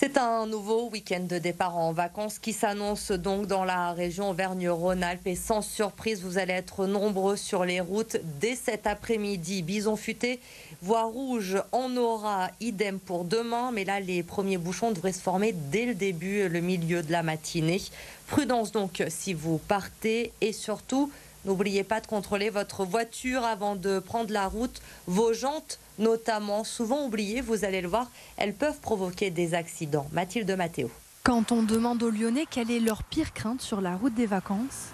C'est un nouveau week-end de départ en vacances qui s'annonce donc dans la région Auvergne-Rhône-Alpes. Et sans surprise, vous allez être nombreux sur les routes dès cet après-midi. Bison futé, voie rouge en aura, idem pour demain. Mais là, les premiers bouchons devraient se former dès le début, le milieu de la matinée. Prudence donc si vous partez et surtout, n'oubliez pas de contrôler votre voiture avant de prendre la route. Vos jantes, notamment, souvent oubliées, vous allez le voir, elles peuvent provoquer des accidents. Mathilde Mathéo. Quand on demande aux Lyonnais quelle est leur pire crainte sur la route des vacances,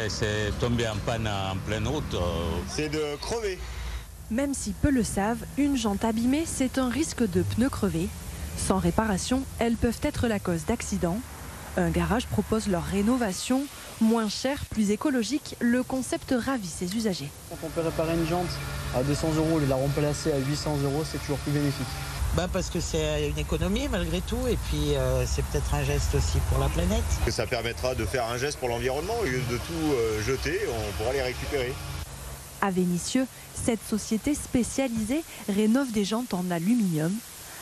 c'est tomber en panne en pleine route. C'est de crever. Même si peu le savent, une jante abîmée, c'est un risque de pneus crevés. Sans réparation, elles peuvent être la cause d'accidents. Un garage propose leur rénovation. Moins cher, plus écologique, le concept ravit ses usagers. Quand on peut réparer une jante à 200 € et la remplacer à 800 €, c'est toujours plus bénéfique. Parce que c'est une économie malgré tout et puis c'est peut-être un geste aussi pour la planète. Ça permettra de faire un geste pour l'environnement. Au lieu de tout jeter, on pourra les récupérer. À Vénissieux, cette société spécialisée rénove des jantes en aluminium.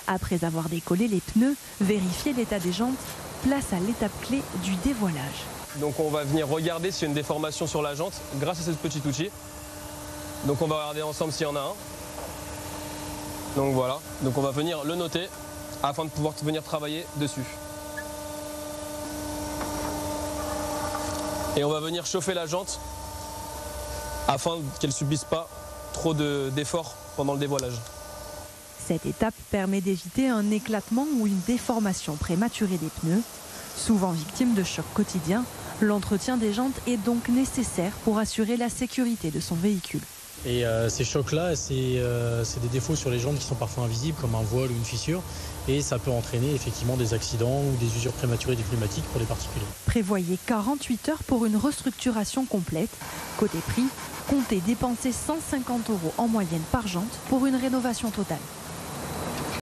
Après avoir décollé les pneus, vérifier l'état des jantes, place à l'étape clé du dévoilage. Donc on va venir regarder s'il y a une déformation sur la jante grâce à ce petit outil. Donc on va regarder ensemble s'il y en a un. Donc voilà, donc on va venir le noter afin de pouvoir venir travailler dessus. Et on va venir chauffer la jante afin qu'elle ne subisse pas trop d'efforts pendant le dévoilage. Cette étape permet d'éviter un éclatement ou une déformation prématurée des pneus. Souvent victime de chocs quotidiens, l'entretien des jantes est donc nécessaire pour assurer la sécurité de son véhicule. Et ces chocs-là, c'est des défauts sur les jantes qui sont parfois invisibles, comme un voile ou une fissure. Et ça peut entraîner effectivement des accidents ou des usures prématurées des pneumatiques pour les particuliers. Prévoyez 48 heures pour une restructuration complète. Côté prix, comptez dépenser 150 € en moyenne par jante pour une rénovation totale.